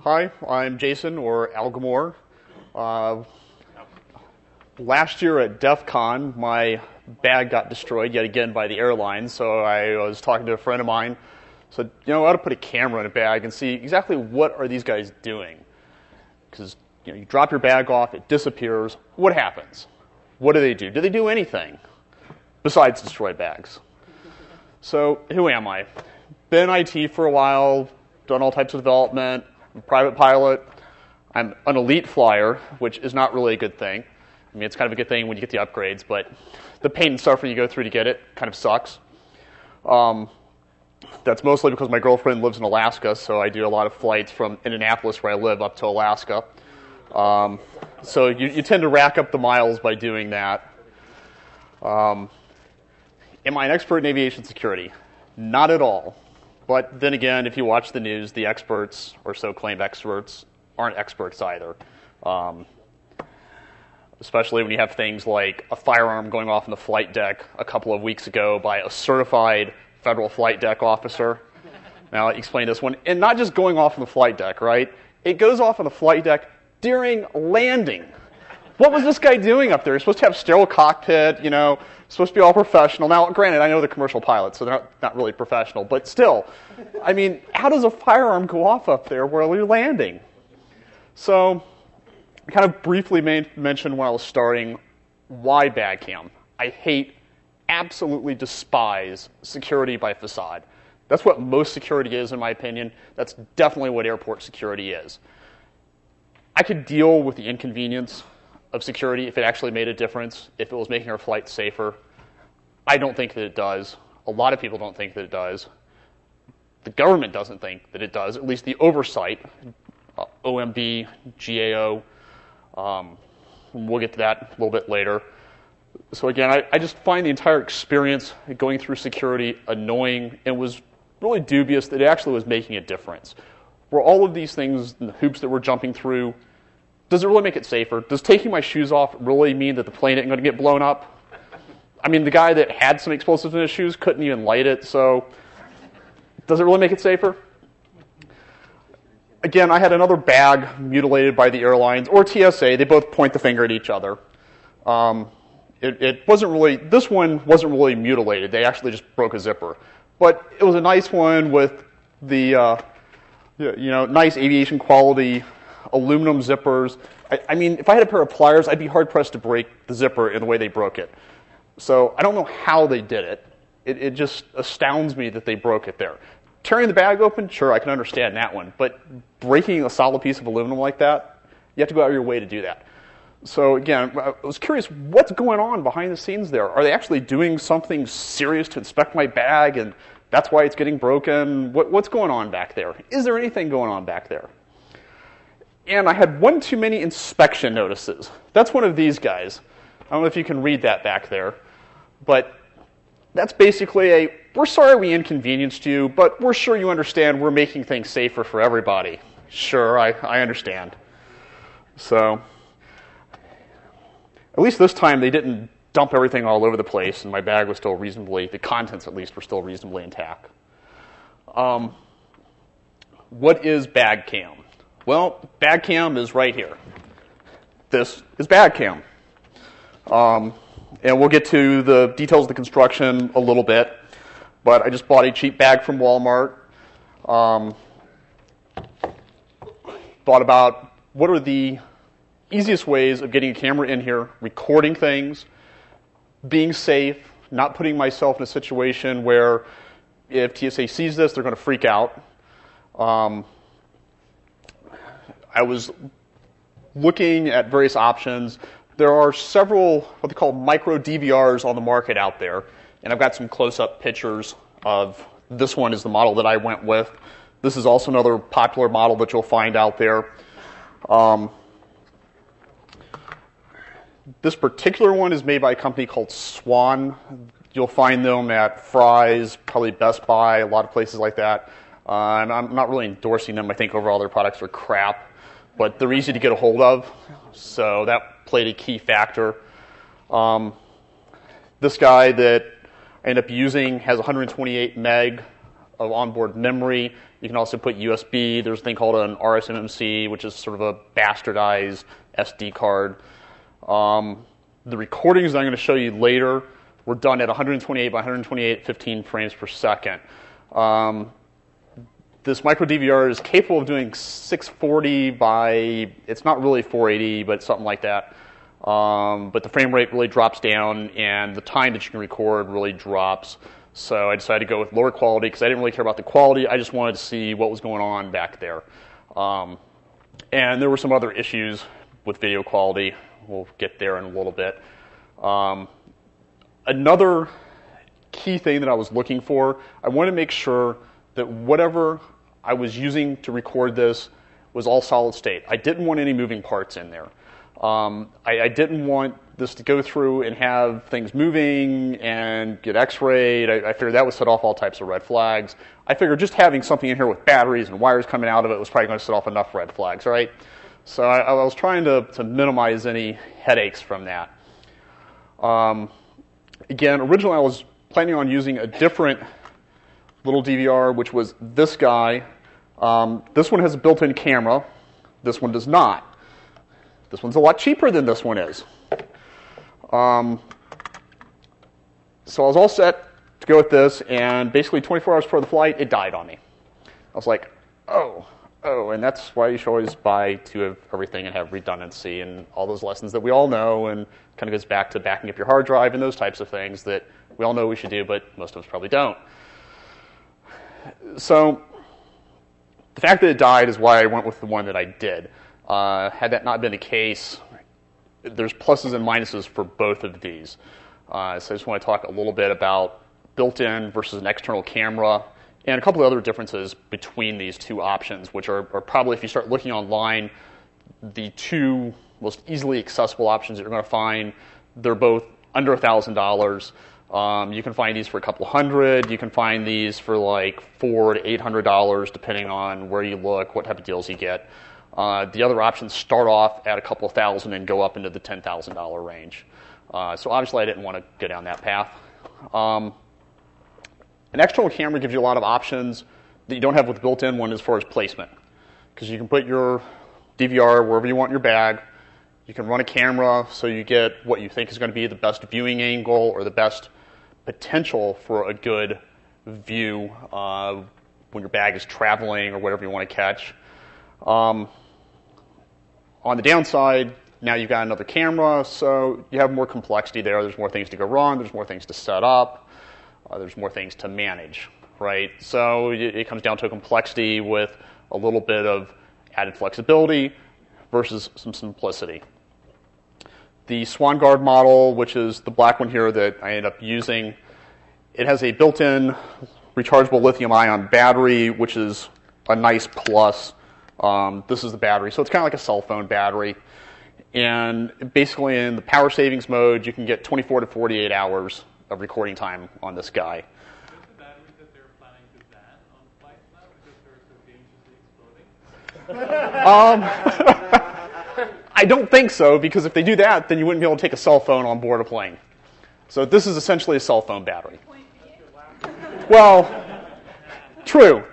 Hi, I'm Jason, or Algormor. Last year at DEF CON, my bag got destroyed yet again by the airlines, so I was talking to a friend of mine, said, I ought to put a camera in a bag and see exactly what are these guys doing. Because you drop your bag off, it disappears, what happens? What do they do? Do they do anything besides destroy bags? So who am I? Been in IT for a while, done all types of development, I'm a private pilot. I'm an elite flyer, which is not really a good thing. I mean, it's kind of a good thing when you get the upgrades, but the pain and suffering you go through to get it kind of sucks. That's mostly because my girlfriend lives in Alaska, so I do a lot of flights from Indianapolis, where I live, up to Alaska. So you tend to rack up the miles by doing that. Am I an expert in aviation security? Not at all. But then again, if you watch the news, the experts, or so-claimed experts, aren't experts either. Especially when you have things like a firearm going off on the flight deck a couple of weeks ago by a certified federal flight deck officer. Now, I'll explain this one. And not just going off on the flight deck, right? It goes off on the flight deck during landing. What was this guy doing up there? He's supposed to have sterile cockpit, supposed to be all professional. Now, granted, I know the commercial pilots, so they're not really professional, but still, I mean, how does a firearm go off up there while you're landing? So, I kind of briefly mentioned when I was starting why Bagcam. I absolutely despise security by facade. That's what most security is, in my opinion. That's definitely what airport security is. I could deal with the inconvenience of security if it actually made a difference, if it was making our flight safer. I don't think that it does. A lot of people don't think that it does. The government doesn't think that it does, at least the oversight, OMB, GAO. We'll get to that a little bit later. So again, I just find the entire experience going through security annoying, and was really dubious that it actually was making a difference. Were all of these things, the hoops that we're jumping through, does it really make it safer? Does taking my shoes off really mean that the plane isn't going to get blown up? I mean, the guy that had some explosives in his shoes couldn't even light it, so does it really make it safer? Again, I had another bag mutilated by the airlines, or TSA. They both point the finger at each other. It wasn't really, this one wasn't really mutilated. They actually just broke a zipper. But it was a nice one with the, nice aviation quality aluminum zippers. I mean, if I had a pair of pliers, I'd be hard-pressed to break the zipper in the way they broke it. So I don't know how they did it. It just astounds me that they broke it there. Tearing the bag open, sure, I can understand that one. But breaking a solid piece of aluminum like that, you have to go out of your way to do that. So again, I was curious, what's going on behind the scenes there? Are they actually doing something serious to inspect my bag, and that's why it's getting broken? What's going on back there? Is there anything going on back there? And I had one too many inspection notices. That's one of these guys. I don't know if you can read that back there. But that's basically we're sorry we inconvenienced you, but we're sure you understand we're making things safer for everybody. Sure, I understand. So, at least this time they didn't dump everything all over the place, and my bag was still reasonably, the contents at least, were still reasonably intact. What is Bagcam? Well, Bagcam is right here. This is Bagcam. And we'll get to the details of the construction a little bit. But I just bought a cheap bag from Walmart. Thought about what are the easiest ways of getting a camera in here, recording things, being safe, not putting myself in a situation where if TSA sees this, they're going to freak out. I was looking at various options. There are several what they call micro-DVRs on the market out there, and I've got some close-up pictures of this one is the model that I went with. This is also another popular model that you'll find out there. This particular one is made by a company called Swan. You'll find them at Fry's, probably Best Buy, a lot of places like that. And I'm not really endorsing them. I think overall their products are crap, but they're easy to get a hold of, so that played a key factor. This guy that I ended up using has 128 meg of onboard memory. You can also put USB. There's a thing called an RSMMC, which is sort of a bastardized SD card. The recordings that I'm going to show you later were done at 128 by 128, 15 frames per second. This micro DVR is capable of doing 640 by, it's not really 480, but something like that. But the frame rate really drops down, and the time that you can record really drops. So I decided to go with lower quality because I didn't really care about the quality. I just wanted to see what was going on back there. And there were some other issues with video quality. We'll get there in a little bit. Another key thing that I was looking for, I wanted to make sure that whatever I was using to record this was all solid state. I didn't want any moving parts in there. I didn't want this to go through and have things moving and get x-rayed. I figured that would set off all types of red flags. I figured just having something in here with batteries and wires coming out of it was probably going to set off enough red flags, right? So I was trying to minimize any headaches from that. Again, originally I was planning on using a different little DVR, which was this guy. This one has a built-in camera. This one does not. This one's a lot cheaper than this one is. So I was all set to go with this, and basically 24 hours before the flight, it died on me. I was like, oh, and that's why you should always buy two of everything and have redundancy and all those lessons that we all know, and kind of goes back to backing up your hard drive and those types of things that we all know we should do, but most of us probably don't. So the fact that it died is why I went with the one that I did. Had that not been the case, there's pluses and minuses for both of these. So I just want to talk a little bit about built-in versus an external camera, and a couple of other differences between these two options, which are probably, if you start looking online, the two most easily accessible options that you're going to find. They're both under $1,000. You can find these for a couple hundred. You can find these for like $400 to $800, depending on where you look, what type of deals you get. The other options start off at a couple of thousand and go up into the $10,000 range. So obviously I didn't want to go down that path. An external camera gives you a lot of options that you don't have with the built-in one as far as placement. Because you can put your DVR wherever you want in your bag. You can run a camera so you get what you think is going to be the best viewing angle or the best potential for a good view when your bag is traveling or whatever you want to catch. On the downside, now you've got another camera, so you have more complexity there. There's more things to go wrong. There's more things to set up. There's more things to manage, right? So it comes down to a complexity with a little bit of added flexibility versus some simplicity. The Swan Guard model, which is the black one here that I ended up using, it has a built-in rechargeable lithium-ion battery, which is a nice plus. This is the battery, so it's kind of like a cell phone battery. And basically in the power savings mode, you can get 24 to 48 hours of recording time on this guy. Is this the battery that they're planning to ban on flights now because they're so dangerously exploding? I don't think so, because if they do that, then you wouldn't be able to take a cell phone on board a plane. So this is essentially a cell phone battery. Well, true.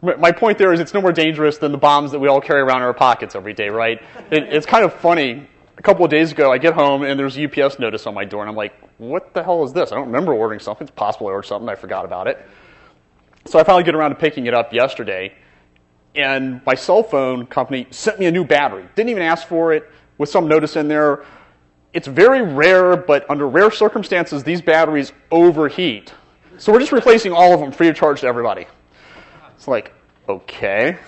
My point there is it's no more dangerous than the bombs that we all carry around in our pockets every day, right? It's kind of funny. A couple of days ago, I get home, and there's a UPS notice on my door, and I'm like, what the hell is this? I don't remember ordering something. It's possible I ordered something. I forgot about it. So I finally get around to picking it up yesterday, and my cell phone company sent me a new battery. Didn't even ask for it, with some notice in there. It's very rare, but under rare circumstances, these batteries overheat. So we're just replacing all of them free of charge to everybody. It's like, okay.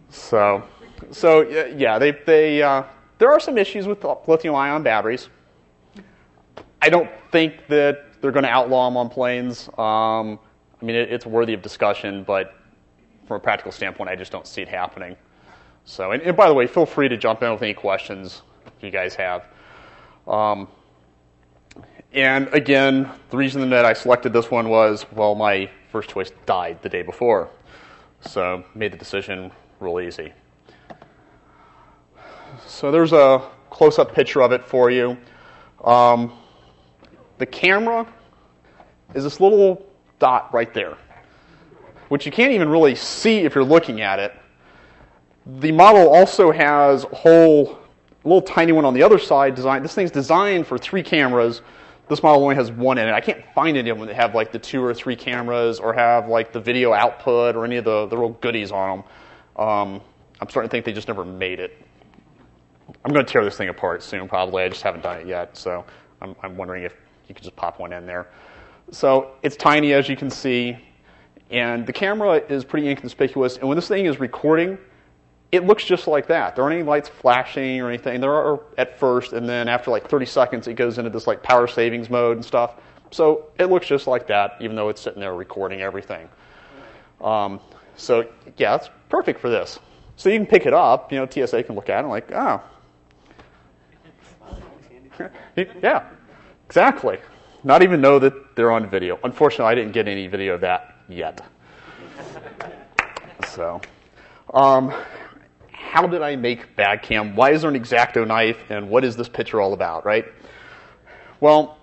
So yeah, there are some issues with lithium-ion batteries. I don't think that they're going to outlaw them on planes. I mean, it's worthy of discussion, but from a practical standpoint, I just don't see it happening. So, and by the way, feel free to jump in with any questions you guys have. And again, the reason that I selected this one was, well, my first choice died the day before. So made the decision real easy. So there's a close-up picture of it for you. The camera is this little dot right there. which you can't even really see if you're looking at it. The model also has a little tiny one on the other side designed. This thing's designed for 3 cameras. This model only has 1 in it. I can't find any of them that have like the 2 or 3 cameras or have like the video output or any of the real goodies on them. I'm starting to think they just never made it. I'm going to tear this thing apart soon, probably. I just haven't done it yet, so I'm wondering if you could just pop one in there. So it's tiny, as you can see, and the camera is pretty inconspicuous. And when this thing is recording, it looks just like that. There aren't any lights flashing or anything. There are at first, and then after like 30 seconds, it goes into this like power savings mode and stuff. So it looks just like that, even though it's sitting there recording everything. So yeah, it's perfect for this. So you can pick it up. You know, TSA can look at it and like, oh. Yeah, exactly. Not even know that they're on video. Unfortunately, I didn't get any video of that yet. So, how did I make Bagcam? Why is there an X-Acto knife, and what is this picture all about, right? Well,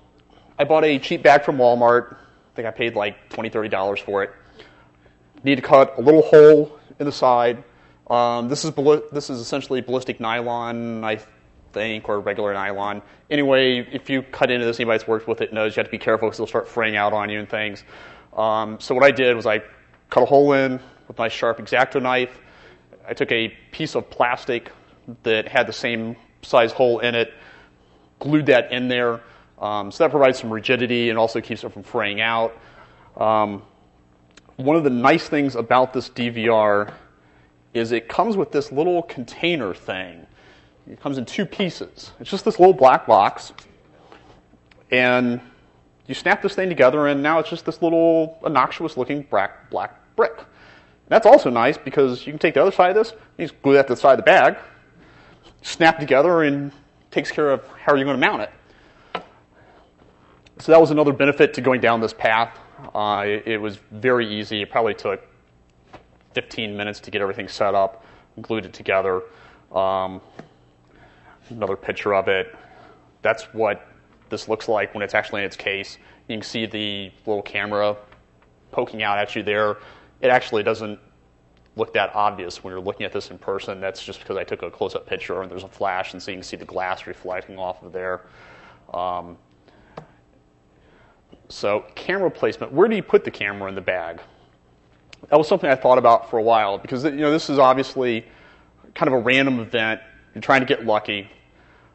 I bought a cheap bag from Walmart. I think I paid like $20, $30 for it. Need to cut a little hole in the side. This is essentially ballistic nylon, I think, or regular nylon. Anyway, if you cut into this, anybody that's worked with it knows you have to be careful because it'll start fraying out on you and things. So what I did was I cut a hole in with my sharp X-Acto knife. I took a piece of plastic that had the same size hole in it, glued that in there. So that provides some rigidity and also keeps it from fraying out. One of the nice things about this DVR is it comes with this little container thing. It comes in 2 pieces. It's just this little black box. And you snap this thing together, and now it's just this little innocuous-looking black brick. That's also nice because you can take the other side of this, you just glue that to the side of the bag, snap it together, and takes care of how you're going to mount it. So that was another benefit to going down this path. It was very easy. It probably took 15 minutes to get everything set up, glued it together. Another picture of it. That's what this looks like when it's actually in its case. You can see the little camera poking out at you there. It actually doesn't look that obvious when you're looking at this in person. That's just because I took a close-up picture and there's a flash, and so you can see the glass reflecting off of there. So camera placement. Where do you put the camera in the bag? That was something I thought about for a while because this is obviously kind of a random event. You're trying to get lucky.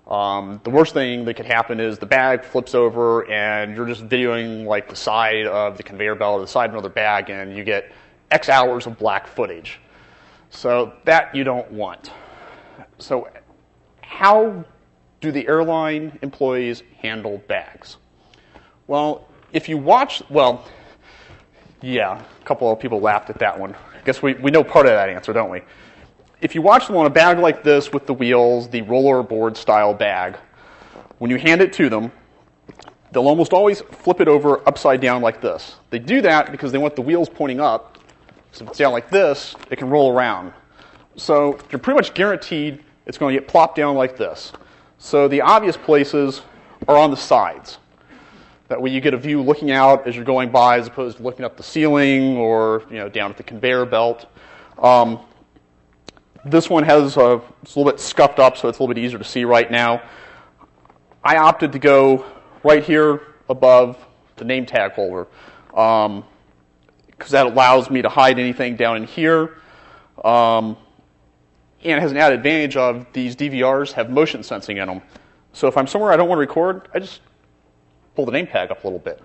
The worst thing that could happen is the bag flips over and you're just videoing like the side of the conveyor belt or the side of another bag, and you get X hours of black footage. So that you don't want. So how do the airline employees handle bags? Well, if you watch, yeah, a couple of people laughed at that one. I guess we know part of that answer, don't we? If you watch them on a bag like this with the wheels, the roller board style bag, when you hand it to them, they'll almost always flip it over upside down like this. They do that because they want the wheels pointing up. So if it's down like this, it can roll around. So you're pretty much guaranteed it's going to get plopped down like this. So the obvious places are on the sides. That way you get a view looking out as you're going by as opposed to looking up the ceiling or down at the conveyor belt. This one it's a little bit scuffed up, so it's a little bit easier to see right now. I opted to go right here above the name tag holder because that allows me to hide anything down in here. And it has an added advantage of these DVRs have motion sensing in them. So if I'm somewhere I don't want to record, I just pull the name tag up a little bit.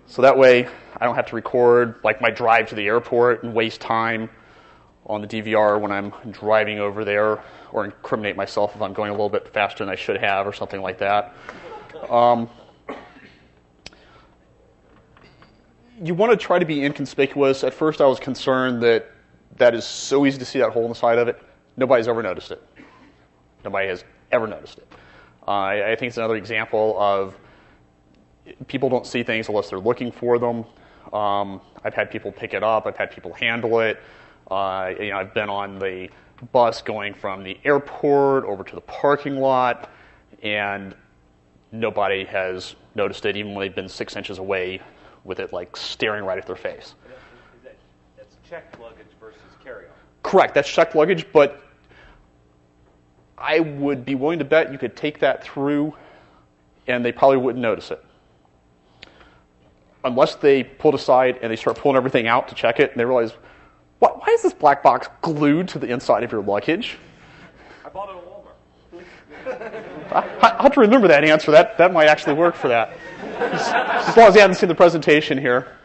So that way I don't have to record like my drive to the airport and waste time on the DVR when I'm driving over there, or incriminate myself if I'm going a little bit faster than I should have or something like that. You want to try to be inconspicuous. At first I was concerned that is so easy to see that hole in the side of it. Nobody's ever noticed it. Nobody has ever noticed it. I think it's another example of people don't see things unless they're looking for them. I've had people pick it up. I've had people handle it. I've been on the bus going from the airport over to the parking lot, and nobody has noticed it, even when they've been 6 inches away with it like staring right at their face. checked luggage versus carry-on. Correct, that's checked luggage, but I would be willing to bet you could take that through and they probably wouldn't notice it. Unless they pulled aside and they start pulling everything out to check it and they realize, why is this black box glued to the inside of your luggage? I bought it at Walmart. I have to remember that answer. That might actually work for that. As long as you haven't seen the presentation here.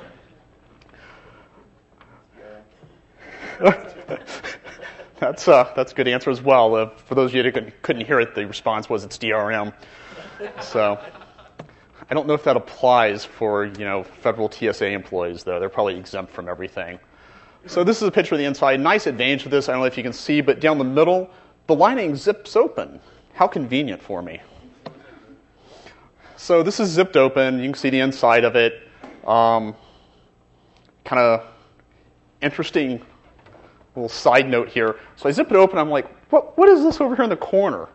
That's a good answer as well. For those of you that couldn't hear it, the response was it's DRM. So I don't know if that applies for federal TSA employees though. They're probably exempt from everything. So this is a picture of the inside. Nice advantage of this. I don't know if you can see, but down the middle, the lining zips open. How convenient for me. So this is zipped open. You can see the inside of it. Kind of interesting little side note here. So I zip it open. I'm like, what is this over here in the corner?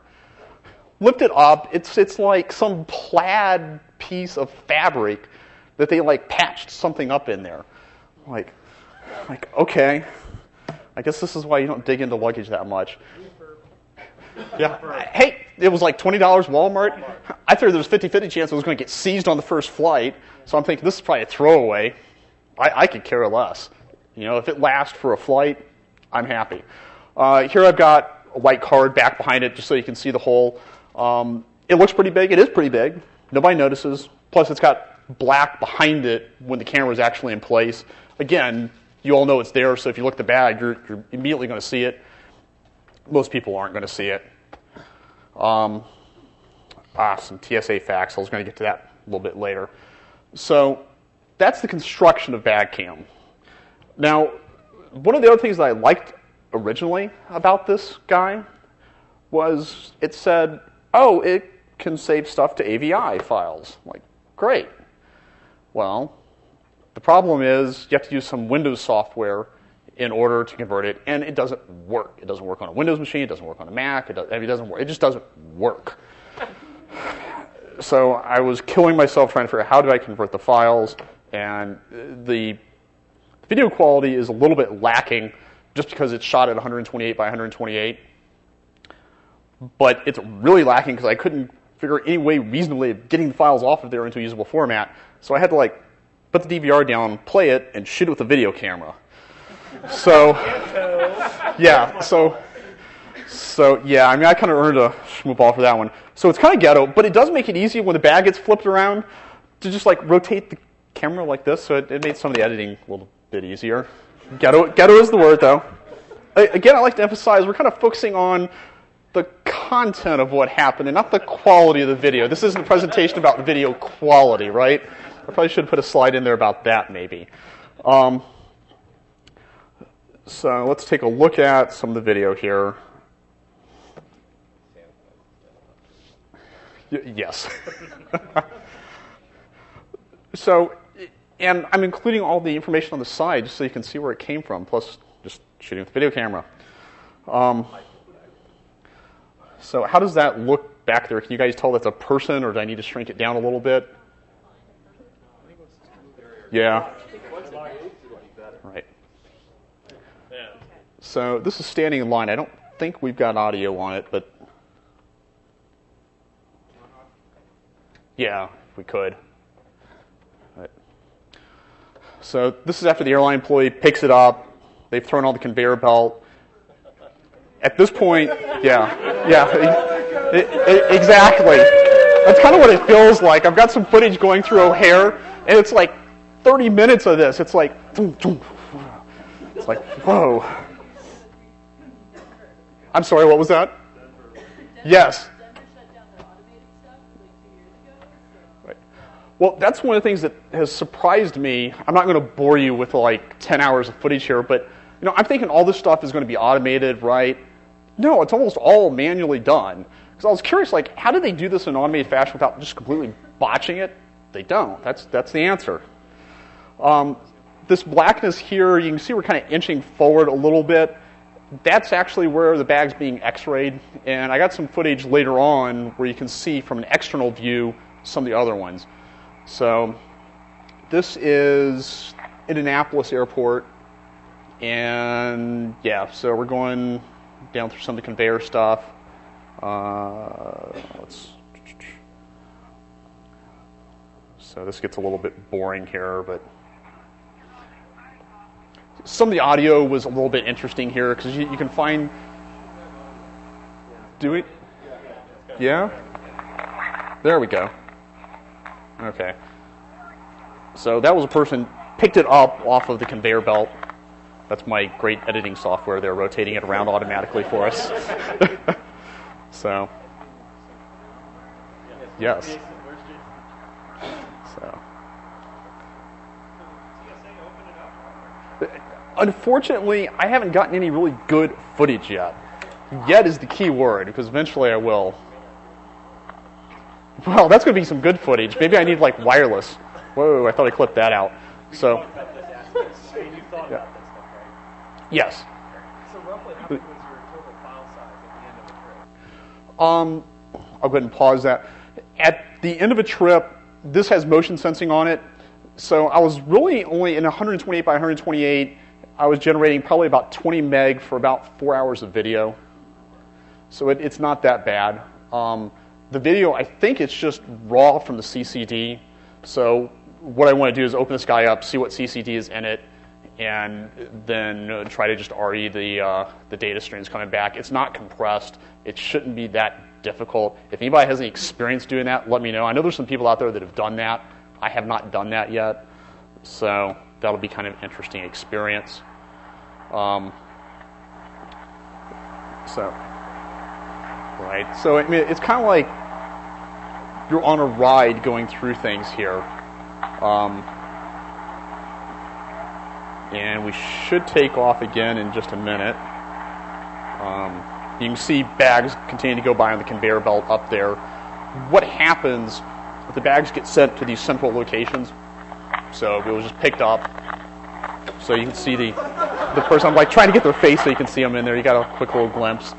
Lift it up. It's like some plaid piece of fabric that they like patched something up in there. Like okay. I guess this is why you don't dig into luggage that much. Yeah. Hey, it was like $20 Walmart. I figured there was 50-50 chance it was going to get seized on the first flight. So I'm thinking this is probably a throwaway. I could care less. If it lasts for a flight, I'm happy. Here I've got a white card back behind it just so you can see the hole. It looks pretty big. It is pretty big. Nobody notices. Plus it's got black behind it when the camera is actually in place. Again, you all know it's there, so if you look at the bag, you're immediately going to see it. Most people aren't going to see it. Some TSA facts. I was going to get to that a little bit later. So that's the construction of Bagcam. Now, one of the other things that I liked originally about this guy was it said, oh, it can save stuff to AVI files. I'm like, great. Well, the problem is you have to use some Windows software in order to convert it, and it doesn't work. It doesn't work on a Windows machine. It doesn't work on a Mac. It doesn't work. It just doesn't work. So I was killing myself trying to figure out how do I convert the files, and the video quality is a little bit lacking just because it's shot at 128 by 128. But it's really lacking because I couldn't figure any way reasonably of getting the files off of there into a usable format. So I had to put the DVR down, play it, and shoot it with a video camera. So, yeah, I mean, I kind of earned a schmoop ball for that one. So it's kind of ghetto, but it does make it easy when the bag gets flipped around to just rotate the camera like this. So it made some of the editing a little bit easier. Ghetto is the word, though. Again, I like to emphasize we're kind of focusing on the content of what happened and not the quality of the video. This isn't a presentation about the video quality, right? I probably should put a slide in there about that, maybe. So let's take a look at some of the video here. Yes. So, and I'm including all the information on the side just so you can see where it came from, plus just shooting with the video camera. So how does that look back there? Can you guys tell that's a person, or do I need to shrink it down a little bit? Yeah. Right. So this is standing in line. I don't think we've got audio on it, but yeah, if we could. Right. So this is after the airline employee picks it up. They've thrown on the conveyor belt. At this point, exactly. That's kind of what it feels like. I've got some footage going through O'Hare, and it's like 30 minutes of this. It's like, it's like, whoa. I'm sorry, what was that? Yes. Right. Well, that's one of the things that has surprised me. I'm not going to bore you with 10 hours of footage here, but I'm thinking all this stuff is going to be automated, right? No, it's almost all manually done. Because I was curious, how do they do this in an automated fashion without just completely botching it? They don't. That's the answer. This blackness here, you can see we're kind of inching forward a little bit. That's actually where the bag's being x-rayed. And I got some footage later on where you can see from an external view some of the other ones. So this is Indianapolis Airport. And yeah, so we're going down through some of the conveyor stuff. So this gets a little bit boring here, but some of the audio was a little bit interesting here because you can find. Do we? Yeah? There we go. Okay. So that was a person picked it up off of the conveyor belt. That's my great editing software. They're rotating it around automatically for us. So, yes. So. Unfortunately, I haven't gotten any really good footage yet. Yet is the key word, because eventually I will. Well, that's going to be some good footage. Maybe I need like wireless. Whoa, I thought I clipped that out. So, yeah. Yes. So roughly how big was your total file size at the end of the trip? I'll go ahead and pause that. At the end of a trip, this has motion sensing on it. So I was really only in 128 by 128. I was generating probably about 20 meg for about 4 hours of video. So it's not that bad. The video, I think it's just raw from the CCD. So what I want to do is open this guy up, see what CCD is in it, and then try to just RE the data streams coming back. It's not compressed. It shouldn't be that difficult. If anybody has any experience doing that, let me know. I know there's some people out there that have done that. I have not done that yet. So that'll be kind of an interesting experience. So I mean, it's kind of like you're on a ride going through things here. And we should take off again in just a minute. You can see bags continue to go by on the conveyor belt up there. What happens if the bags get sent to these central locations? So it was just picked up. So you can see the person. I'm like trying to get their face so you can see them in there. You got a quick little glimpse.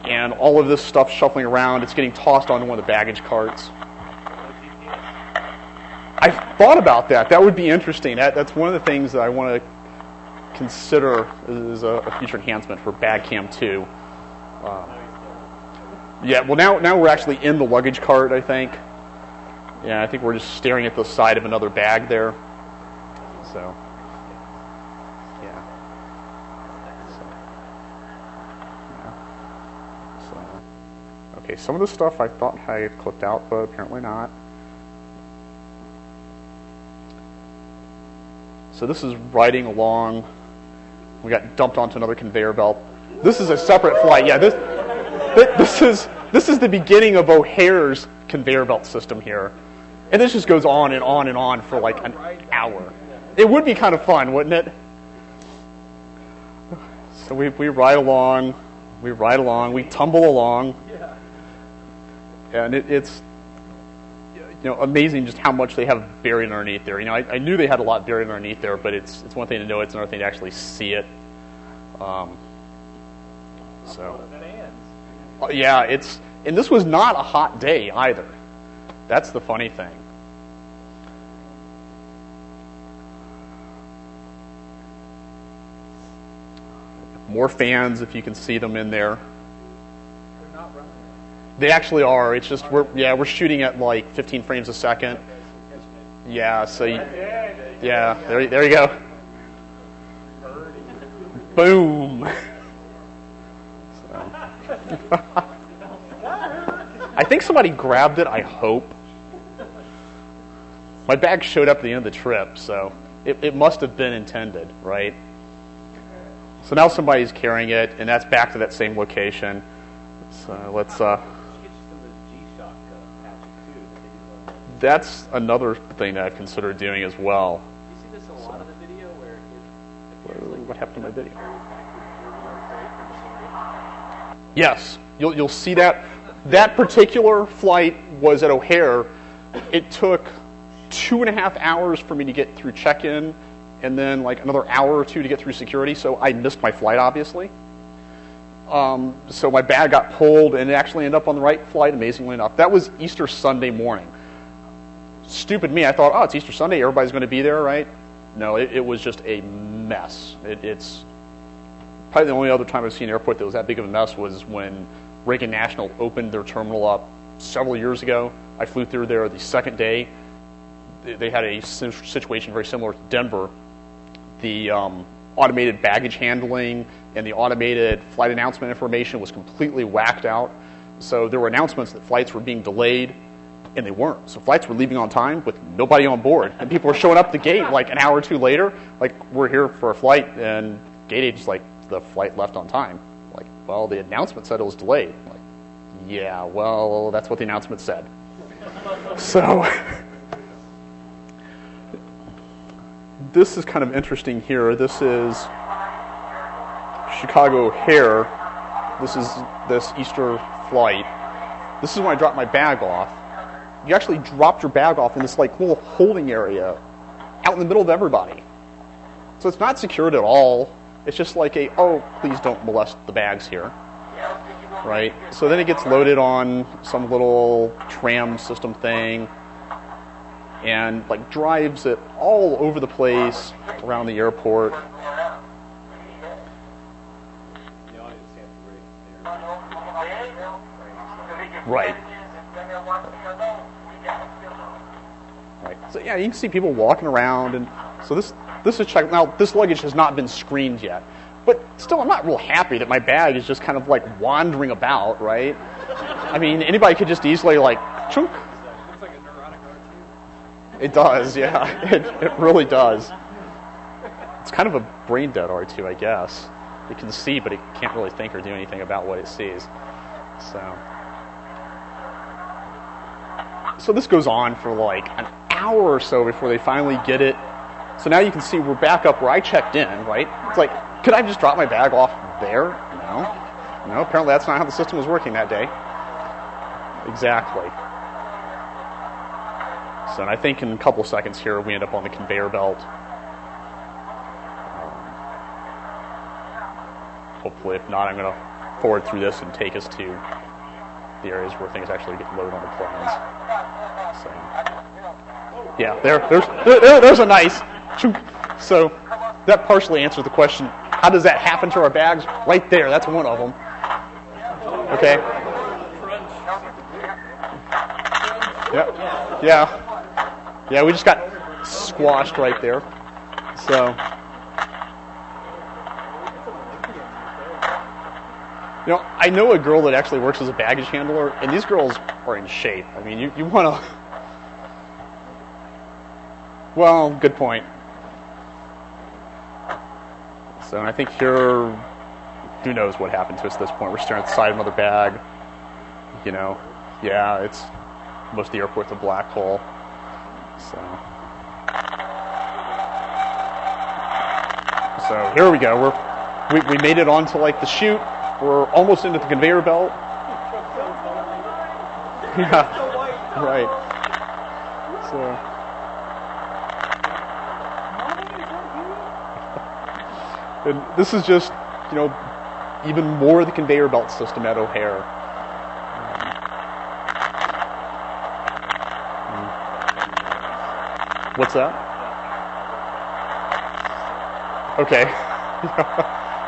And all of this stuff shuffling around, it's getting tossed onto one of the baggage carts. I thought about that. That would be interesting. That's one of the things that I want to consider as a future enhancement for Bagcam 2. Yeah, well now we're actually in the luggage cart, I think. Yeah, I think we're just staring at the side of another bag there. So, yeah. Okay, some of the stuff I thought I had clipped out, but apparently not. So this is riding along. We got dumped onto another conveyor belt. This is a separate flight. Yeah, this is the beginning of O'Hare's conveyor belt system here. And this just goes on and on and on for like an hour. It would be kind of fun, wouldn't it? So we ride along, we tumble along. And it's amazing just how much they have buried underneath there. I knew they had a lot buried underneath there, but it's one thing to know, it's another thing to actually see it. Yeah, and this was not a hot day either. That's the funny thing. More fans, if you can see them in there. They're not running. They actually are. It's just we're shooting at like 15 frames a second. Yeah, so there you go. Boom. I think somebody grabbed it, I hope. My bag showed up at the end of the trip, so it must have been intended, right? So now somebody's carrying it, and that's back to that same location. So let's... That's another thing that I've considered doing as well. You see this a lot of the video where what happened to my video? Yes, you'll see that. That particular flight was at O'Hare. It took 2.5 hours for me to get through check-in, and then like another hour or two to get through security, so I missed my flight, obviously. So my bag got pulled, and it actually ended up on the right flight, amazingly enough. That was Easter Sunday morning. Stupid me, I thought, it's Easter Sunday, everybody's going to be there, right? No, it was just a mess. It's probably the only other time I've seen an airport that was that big of a mess was when Reagan National opened their terminal up several years ago. I flew through there the second day. They had a situation very similar to Denver. The automated baggage handling and the automated flight announcement information was completely whacked out. So there were announcements that flights were being delayed, and they weren't. So flights were leaving on time with nobody on board. And people were showing up at the gate like an hour or two later, like, we're here for a flight, and gate agent's like, the flight left on time. Like, well, the announcement said it was delayed. Like, yeah, well, that's what the announcement said. So this is kind of interesting here. This is Chicago O'Hare. This is this Easter flight. This is when I dropped my bag off. You actually dropped your bag off in this like little holding area out in the middle of everybody. So it's not secured at all. It's just like a, oh, please don't molest the bags here. Right? So then it gets loaded on some little tram system thing and like drives it all over the place around the airport. Right. Right. So yeah, you can see people walking around, and so this is checked. Now this luggage has not been screened yet, but still, I'm not real happy that my bag is just kind of like wandering about. Right. I mean, anybody could just easily like chunk. Looks like a neurotic R2. It does, yeah. It really does. It's kind of a brain dead R2, I guess. It can see, but it can't really think or do anything about what it sees. So this goes on for like an hour or so before they finally get it. So now you can see we're back up where I checked in, right? It's like, could I just drop my bag off there? No, apparently that's not how the system was working that day. Exactly. So and I think in a couple of seconds here we end up on the conveyor belt. Hopefully, if not, I'm going to forward through this and take us to the areas where things actually get loaded on the planes. So, yeah, there's a nice. So that partially answers the question: how does that happen to our bags? Right there, that's one of them. Okay. Yeah. We just got squashed right there. So. You know, I know a girl that actually works as a baggage handler, and these girls are in shape. I mean, you want to... Well, good point. So I think here, who knows what happened to us at this point. We're staring at the side of another bag. You know, yeah, it's... Most of the airport's a black hole. So here we go. We made it onto, like, the chute. We're almost into the conveyor belt. Yeah, right. So, and this is just, you know, even more of the conveyor belt system at O'Hare. What's that? Okay.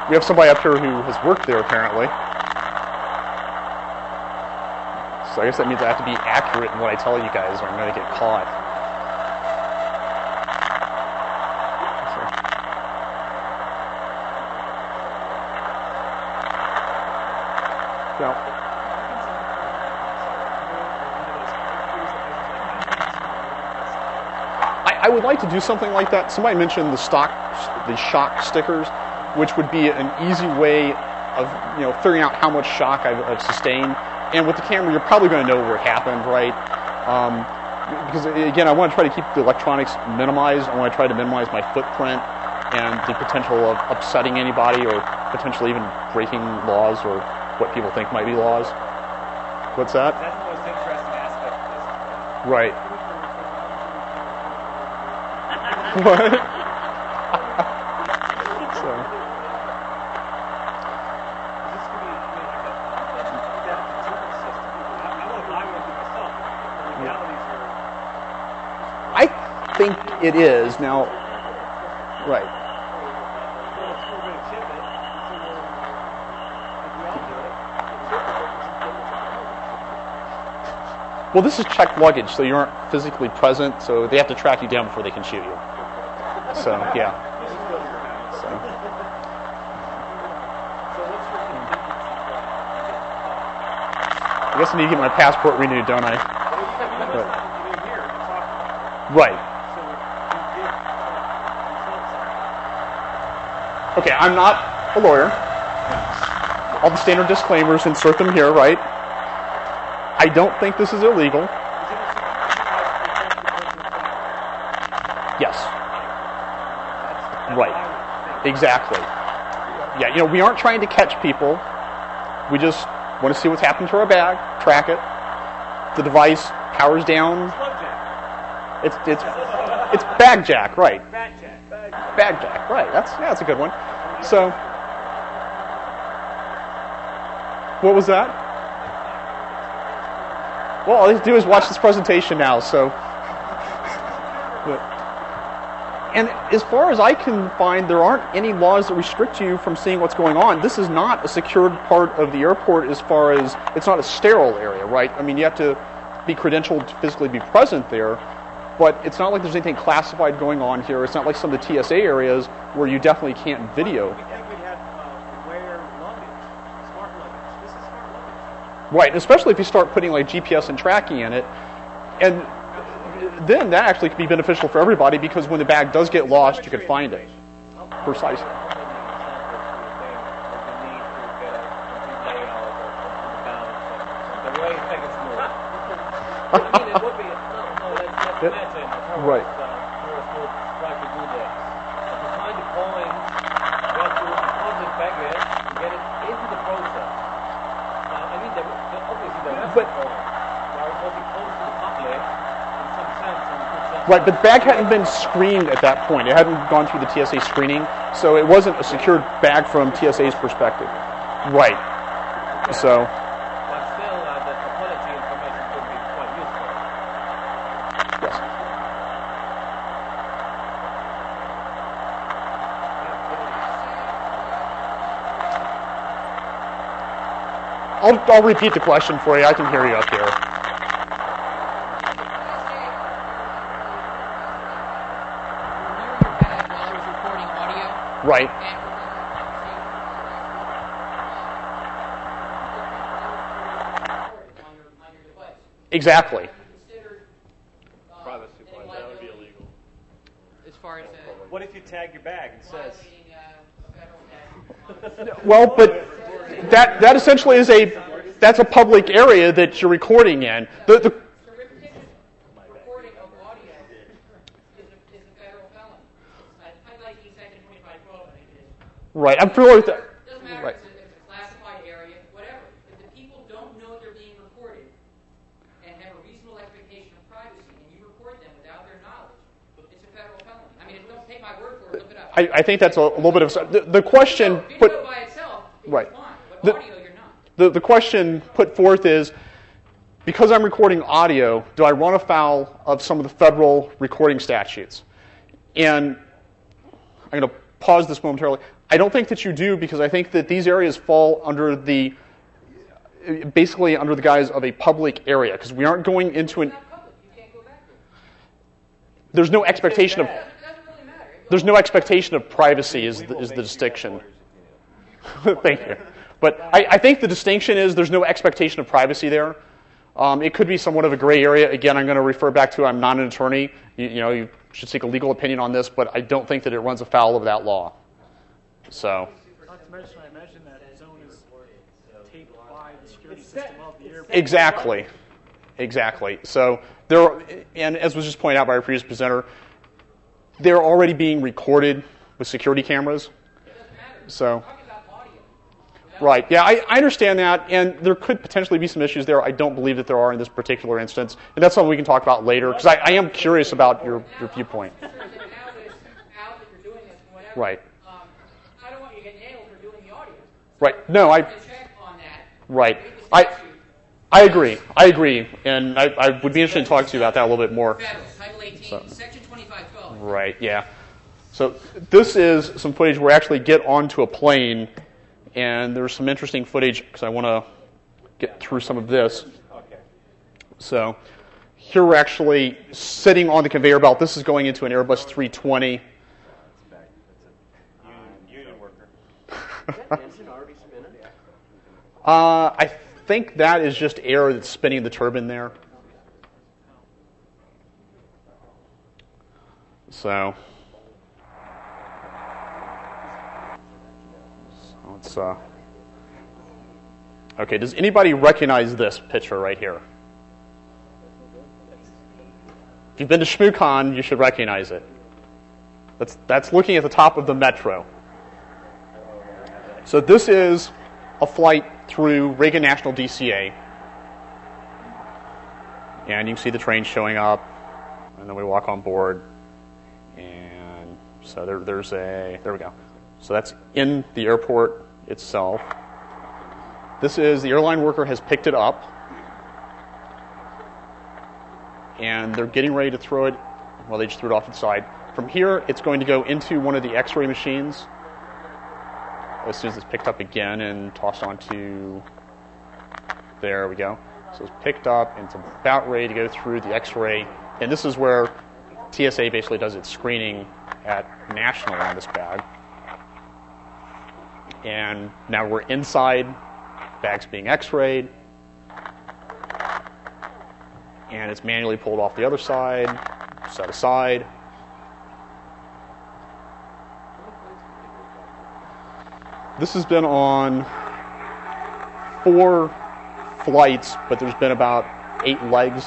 We have somebody up here who has worked there, apparently. So I guess that means I have to be accurate in what I tell you guys, or I'm going to get caught. So, I would like to do something like that. Somebody mentioned the shock stickers, which would be an easy way of, you know, figuring out how much shock I've sustained. And with the camera, you're probably going to know where it happened, right? Because again, I want to try to keep the electronics minimized. I want to try to minimize my footprint and the potential of upsetting anybody or potentially even breaking laws or what people think might be laws. What's that? That's the most interesting aspect of this. Right. What? I think it is now. Right. Well, this is checked luggage, so you aren't physically present, so they have to track you down before they can shoot you. So, yeah. So. I guess I need to get my passport renewed, don't I? Right. Okay, I'm not a lawyer. All the standard disclaimers, insert them here, right? I don't think this is illegal. Yes. Right. Exactly. Yeah, we aren't trying to catch people. We just want to see what's happened to our bag, track it. The device powers down. It's bag jack, right? Bag jack, right? That's a good one. So, what was that? Well, all you have to do is watch this presentation now. So, and as far as I can find, there aren't any laws that restrict you from seeing what's going on. This is not a secured part of the airport as far as it's not a sterile area, right? I mean, you have to be credentialed to physically be present there, but it's not like there's anything classified going on here. It's not like some of the TSA areas where you definitely can't video. We think we'd have wear luggage, smart luggage. This is smart luggage. Right, and especially if you start putting like GPS and tracking in it, and then that actually could be beneficial for everybody because when the bag does get lost, you could find it. Precisely. Right. Right, but the bag hadn't been screened at that point. It hadn't gone through the TSA screening, so it wasn't a secured bag from TSA's perspective. Right. So. But still, the topology information could be quite useful. Yes. I'll repeat the question for you. I can hear you up here. Right. Exactly. Privacy that would be illegal. As far as What if you tag your bag and says? Well, but that essentially is that's a public area that you're recording in. The recording of audio is a federal felony. Highlighting section 2512, I think it is. Right, I'm familiar with that. Doesn't matter Right. if it's a classified area, whatever. If the people don't know they're being recorded and have a reasonable expectation of privacy, and you record them without their knowledge, it's a federal felony. I mean, don't take my word for it. Look it up. I think that's a little bit of the question. Video by itself is Right. fine, but audio you're not. The question put forth is, because I'm recording audio, do I run afoul of some of the federal recording statutes? And I'm going to pause this momentarily. I don't think that you do, because I think that these areas fall under basically under the guise of a public area, because we aren't going into It's not public. You can't go back to it. there's no expectation of It doesn't really matter. there's no expectation of privacy is the distinction. Thank you. But I think the distinction is there's no expectation of privacy there. It could be somewhat of a gray area. Again, I'm going to refer back to I'm not an attorney. You should seek a legal opinion on this, but I don't think that it runs afoul of that law. So. Not to mention, I imagine that zone is taped by the security system of the airport. Exactly. So and as was just pointed out by our previous presenter, they're already being recorded with security cameras. So. Right. Yeah, I understand that, and there could potentially be some issues there. I don't believe that there are in this particular instance, and that's something we can talk about later, because I am curious about your viewpoint. Right. I don't want you to get nailed for doing the audio. Right. No, I. Check on that. Right. I agree. And I would be interested in talking to you about that a little bit more. Federal, Title 18, Section 2512. Right. Yeah. So this is some footage where we actually get onto a plane. And there's some interesting footage because I want to get through some of this. So here we're actually sitting on the conveyor belt. This is going into an Airbus 320. Union worker. Is that engine already spinning? I think that is just air that's spinning the turbine there. So let's okay, does anybody recognize this picture right here? If you've been to ShmooCon, you should recognize it. That's looking at the top of the metro. So this is a flight through Reagan National DCA. And you can see the train showing up, and then we walk on board. And so there we go. So that's in the airport itself. This is, the airline worker has picked it up, and they're getting ready to throw it, well, they just threw it off to the side. From here, it's going to go into one of the x-ray machines as soon as it's picked up again and tossed onto, there we go. So it's picked up, and it's about ready to go through the x-ray, and this is where TSA basically does its screening at National on this bag. And now we're inside, bag's being x-rayed, and it's manually pulled off the other side, set aside. This has been on 4 flights, but there's been about 8 legs,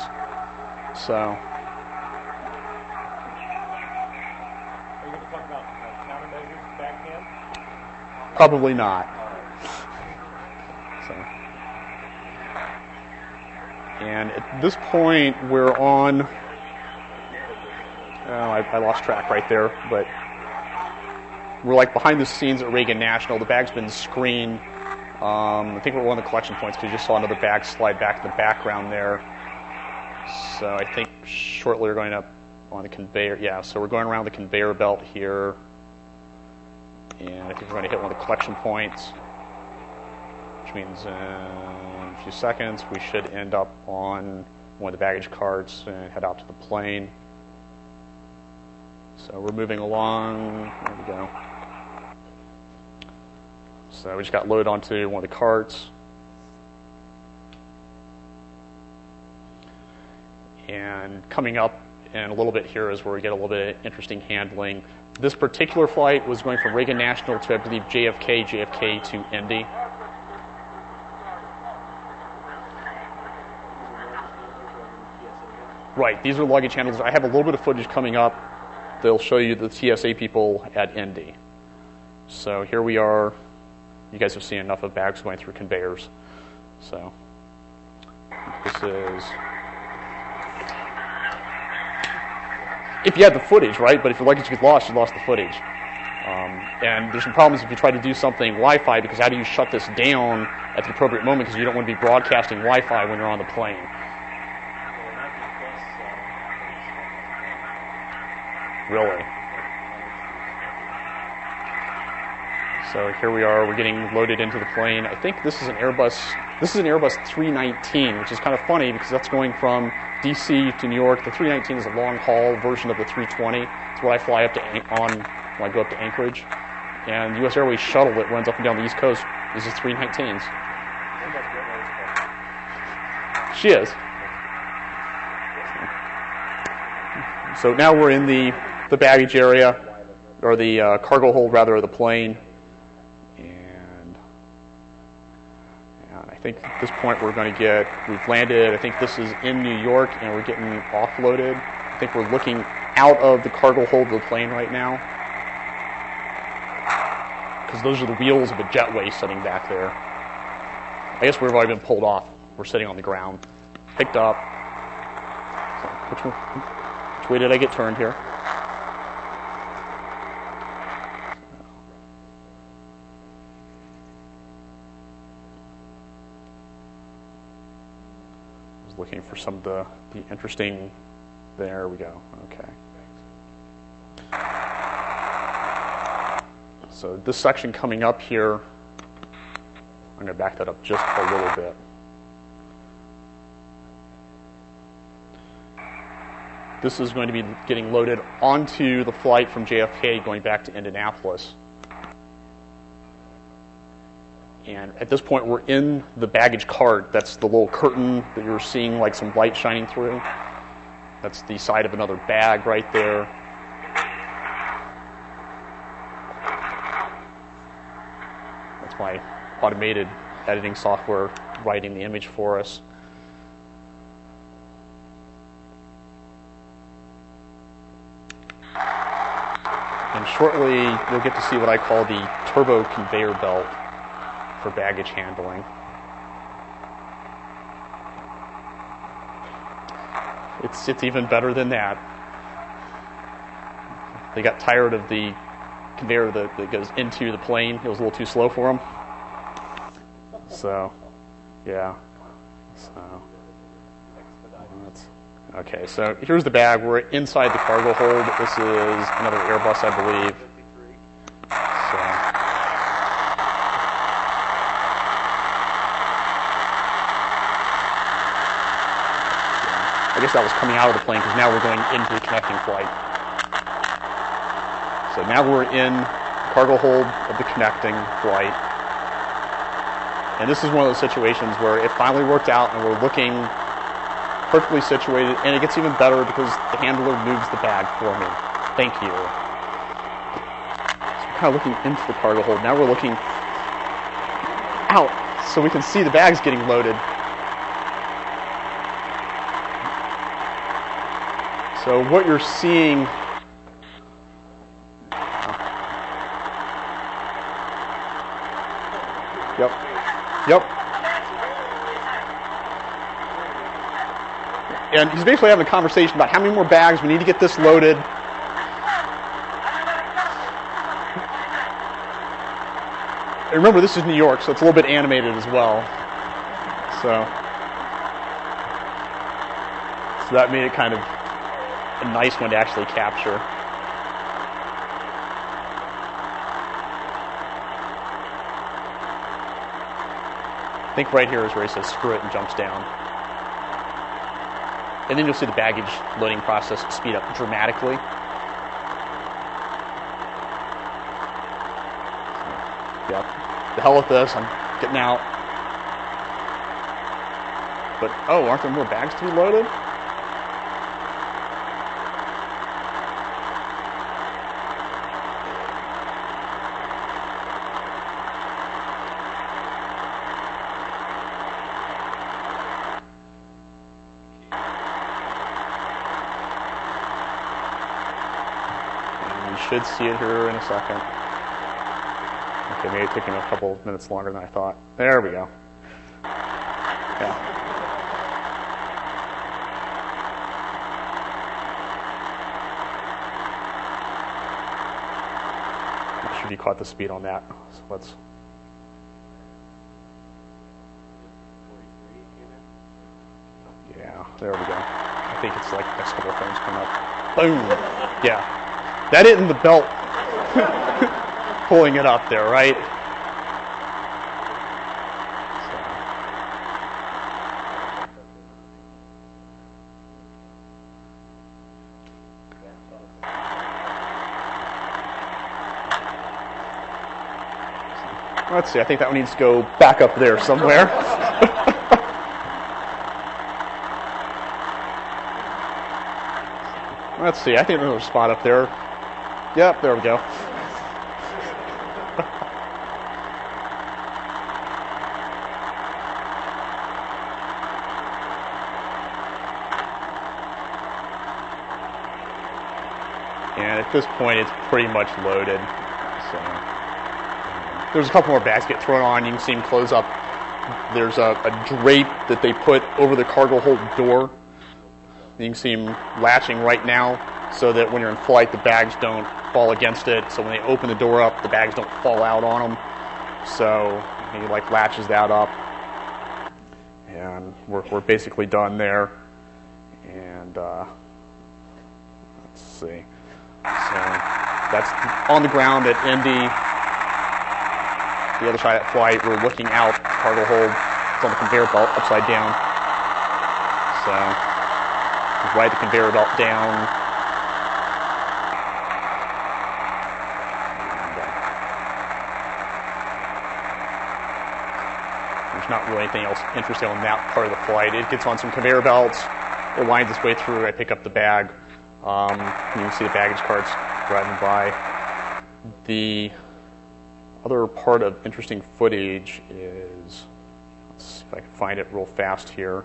so. Are you going to talk about countermeasures, Bagcam? Probably not. So. And at this point, we're on, I lost track right there, but we're like behind the scenes at Reagan National. The bag's been screened. I think we're at one of the collection points because you just saw another bag slide back in the background there. So I think shortly we're going up on the conveyor. Yeah, so we're going around the conveyor belt here. And I think we're going to hit one of the collection points, which means in a few seconds we should end up on one of the baggage carts and head out to the plane. So we're moving along. There we go. So we just got loaded onto one of the carts. And coming up in a little bit here is where we get a little bit of interesting handling. This particular flight was going from Reagan National to, I believe, JFK to Indy. Right, these are luggage handlers. I have a little bit of footage coming up. They'll show you the TSA people at Indy. So here we are. You guys have seen enough of bags going through conveyors. So this is, if you had the footage, right? But if your luggage gets lost, you lost the footage. And there's some problems if you try to do something Wi-Fi, because how do you shut this down at the appropriate moment, because you don't want to be broadcasting Wi-Fi when you're on the plane. Really? So here we are. We're getting loaded into the plane. I think this is an Airbus. This is an Airbus 319, which is kind of funny because that's going from DC to New York. The 319 is a long-haul version of the 320. It's what I fly up to on when I go up to Anchorage. And the U.S. Airways shuttle that runs up and down the East Coast is 319s. She is. So now we're in the baggage area, or the cargo hold, rather, of the plane. And I think at this point we've landed, I think this is in New York, and we're getting offloaded. I think we're looking out of the cargo hold of the plane right now, because those are the wheels of a jetway sitting back there. I guess we've already been pulled off. We're sitting on the ground, picked up. So which way did I get turned here? I was looking for some of the interesting. There we go. Okay. So this section coming up here, I'm going to back that up just a little bit. This is going to be getting loaded onto the flight from JFK going back to Indianapolis. And at this point, we're in the baggage cart. That's the little curtain that you're seeing like some light shining through. That's the side of another bag right there. That's my automated editing software writing the image for us. And shortly, you'll get to see what I call the turbo conveyor belt for baggage handling. It's even better than that. They got tired of the conveyor that goes into the plane. It was a little too slow for them. So, yeah. So, okay, so here's the bag. We're inside the cargo hold. This is another Airbus, I believe. So, I guess that was coming out of the plane because now we're going into the connecting flight. So now we're in the cargo hold of the connecting flight. And this is one of those situations where it finally worked out and we're looking perfectly situated, and it gets even better because the handler moves the bag for me. Thank you. So we're kind of looking into the cargo hold. Now we're looking out so we can see the bags getting loaded. So what you're seeing, Yep. And he's basically having a conversation about how many more bags, we need to get this loaded. And remember, this is New York, so it's a little bit animated as well. So that made it kind of a nice one to actually capture. I think right here is where he says screw it and jumps down. And then you'll see the baggage loading process speed up dramatically. Yep. The hell with this, I'm getting out. But, oh, aren't there more bags to be loaded? Should see it here in a second. Okay, maybe it took him a couple minutes longer than I thought. There we go. Yeah. Not sure if you caught the speed on that. So let's. Yeah, there we go. I think it's like next couple of frames coming up. Boom. Yeah. That isn't the belt pulling it up there, right? Let's see, I think that one needs to go back up there somewhere. Let's see, I think there's a spot up there. Yep, there we go. And at this point, it's pretty much loaded. So there's a couple more bags get thrown on. You can see them close up. There's a drape that they put over the cargo hold door. You can see them latching right now so that when you're in flight, the bags don't fall against it. So when they open the door up, the bags don't fall out on them. So he like latches that up. And we're basically done there. And let's see. So that's on the ground at Indy. The other side of that flight, we're looking out cargo hold. It's on the conveyor belt upside down. So ride the conveyor belt down. There's not really anything else interesting on that part of the flight. It gets on some conveyor belts. It winds its way through. I pick up the bag. You can see the baggage carts driving by. The other part of interesting footage is, let's see if I can find it real fast here.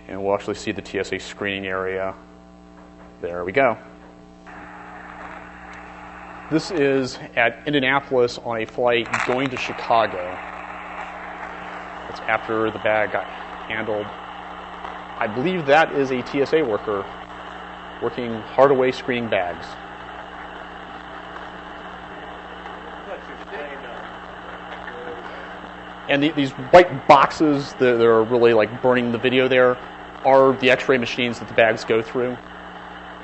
And we'll actually see the TSA screening area. There we go. This is at Indianapolis on a flight going to Chicago. That's after the bag got handled. I believe that is a TSA worker working hard away screening bags. And these white boxes that are really like burning the video there are the x-ray machines that the bags go through.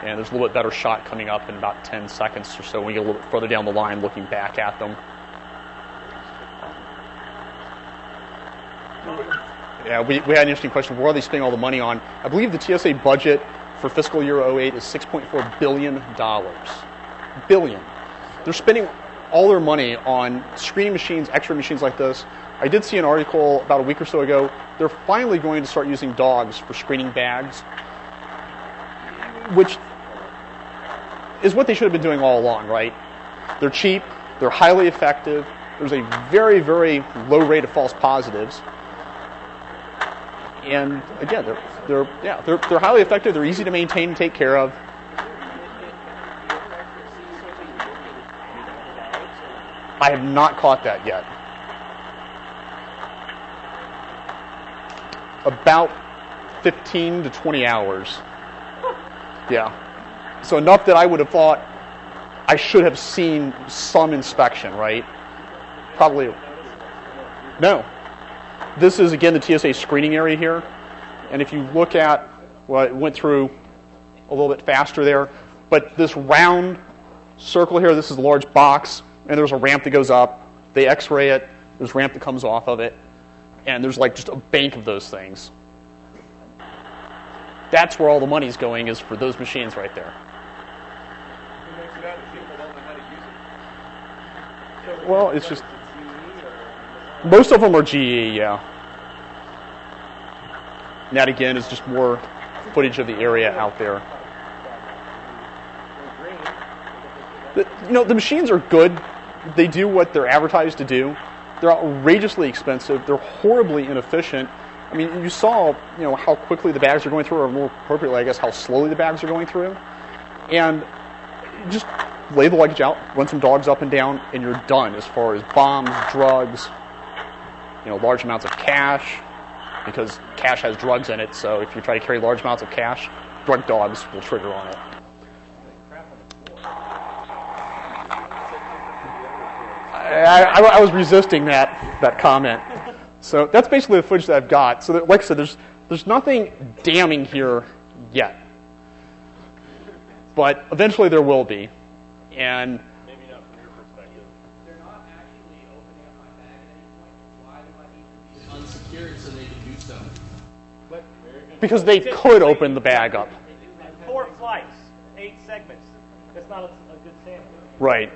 And there's a little bit better shot coming up in about 10 seconds or so when we get a little bit further down the line looking back at them. Yeah, we had an interesting question. What are they spending all the money on? I believe the TSA budget for fiscal year 08 is $6.4 billion. Billion. They're spending all their money on screening machines, x-ray machines like this. I did see an article about a week or so ago. They're finally going to start using dogs for screening bags, which is what they should have been doing all along, right? They're cheap. They're highly effective. There's a very, very low rate of false positives. And again, they're highly effective. They're easy to maintain and take care of. I have not caught that yet. About 15 to 20 hours. Yeah. So enough that I would have thought I should have seen some inspection, right? Probably. No. This is, again, the TSA screening area here. And if you look at, well, it went through a little bit faster there. But this round circle here, this is a large box. And there's a ramp that goes up. They x-ray it. There's a ramp that comes off of it. And there's like just a bank of those things. That's where all the money's going, is for those machines right there. Who makes it out if people don't know how to use it? Well, it's just... Most of them are GE, yeah. And that, again, is just more footage of the area out there. The machines are good. They do what they're advertised to do. They're outrageously expensive. They're horribly inefficient. I mean, you saw, how quickly the bags are going through, or more appropriately, I guess, how slowly the bags are going through. And just lay the luggage out, run some dogs up and down, and you're done as far as bombs, drugs, large amounts of cash, because cash has drugs in it. So if you try to carry large amounts of cash, drug dogs will trigger on it. I was resisting that comment. So that's basically the footage that I've got. So like I said, there's nothing damning here yet. But eventually there will be. And Maybe not from your perspective. They're not actually opening up my bag at any point. Why do I need to be unsecured so they can do so? because they could open the bag up. 4 flights, 8 segments. That's not a good sample. Right.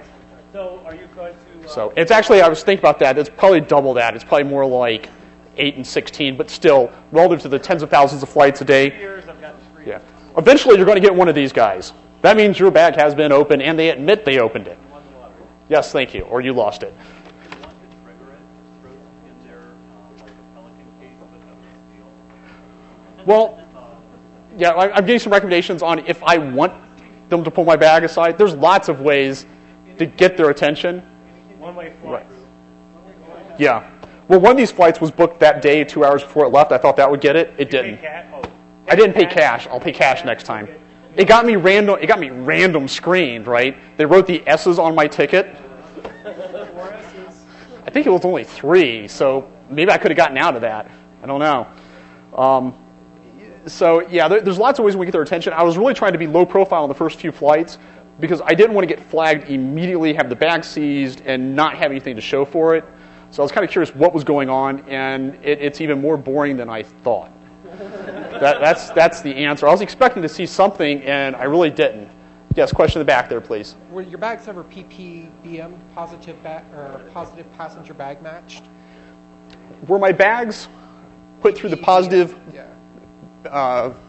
So are you going to... So it's actually, I was thinking about that, it's probably double that. It's probably more like 8 and 16, but still, relative to the tens of thousands of flights a day. Years, I've got 3. Yeah. Eventually, you're going to get one of these guys. That means your bag has been opened, and they admit they opened it. Yes, thank you. Or you lost it. Well, yeah, I'm getting some recommendations on if I want them to pull my bag aside. There's lots of ways to get their attention. One-way flights. Right. Yeah. Well, one of these flights was booked that day, 2 hours before it left. I thought that would get it. It didn't. I didn't pay cash. I'll pay cash next time. It got me random. It got me random screened. Right? They wrote the S's on my ticket. I think it was only 3, so maybe I could have gotten out of that. I don't know. So yeah, there's lots of ways we get their attention. I was really trying to be low profile on the first few flights because I didn't want to get flagged immediately, have the bag seized, and not have anything to show for it. So I was kind of curious what was going on, and it's even more boring than I thought. That's the answer. I was expecting to see something, and I really didn't. Yes, question in the back there, please. Were your bags ever PPBM, positive passenger bag matched? Were my bags put through the positive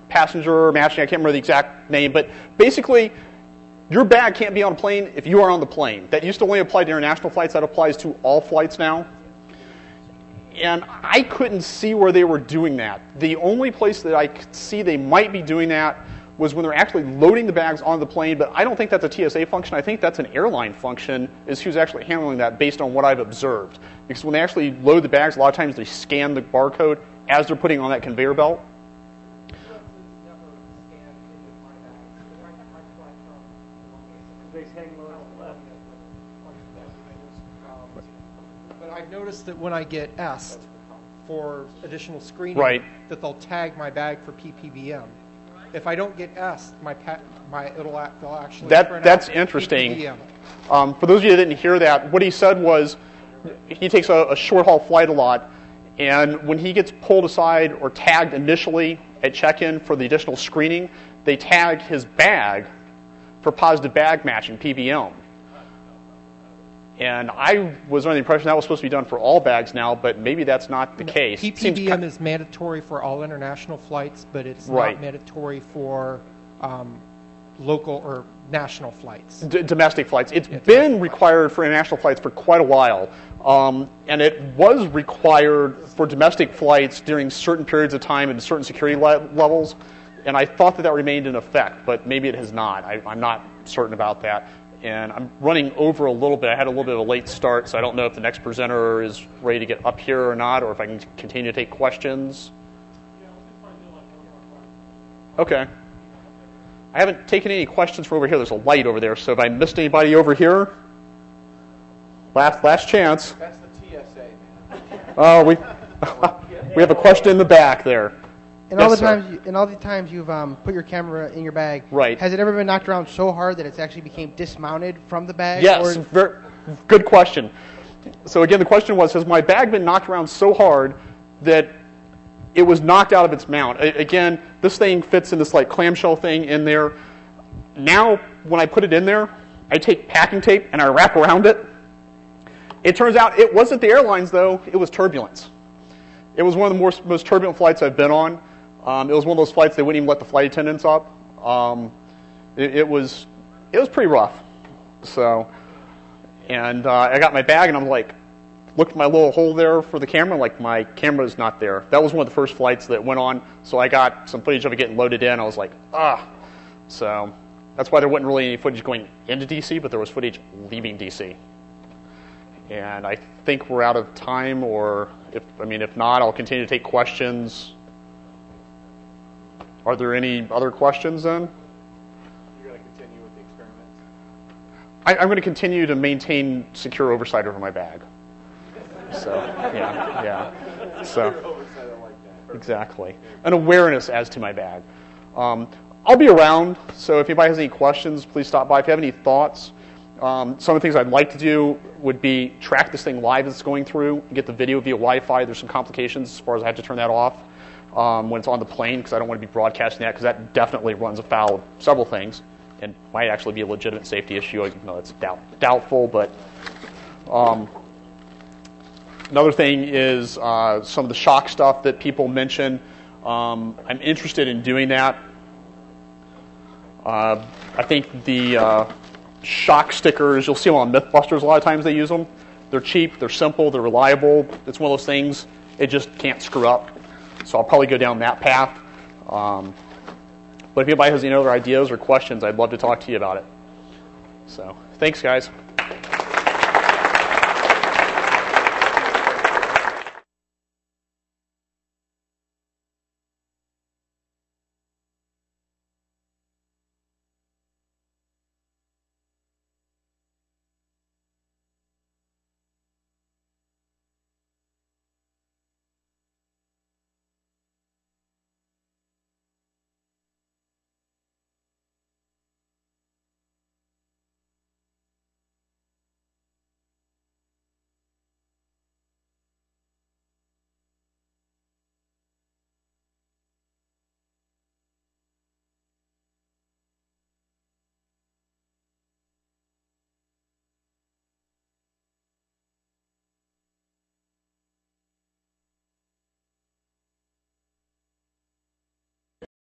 passenger matching? I can't remember the exact name, but basically, your bag can't be on a plane if you are on the plane. That used to only apply to international flights. That applies to all flights now. And I couldn't see where they were doing that. The only place that I could see they might be doing that was when they're actually loading the bags on the plane, but I don't think that's a TSA function. I think that's an airline function, is who's actually handling that based on what I've observed. Because when they actually load the bags, a lot of times they scan the barcode as they're putting on that conveyor belt. But I've noticed that when I get asked for additional screening, that they'll tag my bag for PPBM. If I don't get asked, they'll actually. That's interesting. For those of you that didn't hear that, what he said was he takes a short haul flight a lot, and when he gets pulled aside or tagged initially at check-in for the additional screening, they tag his bag for positive bag matching, PBM. And I was under the impression that was supposed to be done for all bags now, but maybe that's not the case. PPBM is mandatory for all international flights, but it's not mandatory for local or national flights. Domestic flights. It's been required for international flights for quite a while. And it was required for domestic flights during certain periods of time and certain security levels. And I thought that remained in effect, but maybe it has not. I'm not certain about that. And I'm running over a little bit. I had a little bit of a late start, so I don't know if the next presenter is ready to get up here or not, or if I can continue to take questions. Okay. I haven't taken any questions from over here. There's a light over there, so if I missed anybody over here, last chance. That's the TSA, man. Oh, we have a question in the back there. And all the times you've put your camera in your bag, has it ever been knocked around so hard that it's actually became dismounted from the bag? Yes, very good question. So again, the question was, has my bag been knocked around so hard that it was knocked out of its mount? Again, this thing fits in this like clamshell thing in there. Now, when I put it in there, I take packing tape and I wrap around it. It turns out it wasn't the airlines, though. It was turbulence. It was one of the most turbulent flights I've been on. It was one of those flights they wouldn't even let the flight attendants up. It was pretty rough. So, and I got my bag and I'm like, looked at my little hole there for the camera. Like, my camera is not there. That was one of the first flights that went on. So I got some footage of it getting loaded in. I was like, ah. So that's why there wasn't really any footage going into DC, but there was footage leaving DC. And I think we're out of time, or if not, I'll continue to take questions. Are there any other questions then? You're going to continue with the experiments? I'm going to continue to maintain secure oversight over my bag. So, yeah. So, exactly. An awareness as to my bag. I'll be around, so if anybody has any questions, please stop by. If you have any thoughts, some of the things I'd like to do would be track this thing live as it's going through, get the video via Wi-Fi. There's some complications as far as I have to turn that off when it's on the plane, because I don't want to be broadcasting that, because that definitely runs afoul of several things and might actually be a legitimate safety issue. Even though it's doubtful, but another thing is some of the shock stuff that people mention. I'm interested in doing that. I think the shock stickers, you'll see them on Mythbusters a lot of times they use them. They're cheap, they're simple, they're reliable. It's one of those things, it just can't screw up. So I'll probably go down that path. But if anybody has any other ideas or questions, I'd love to talk to you about it. So thanks, guys.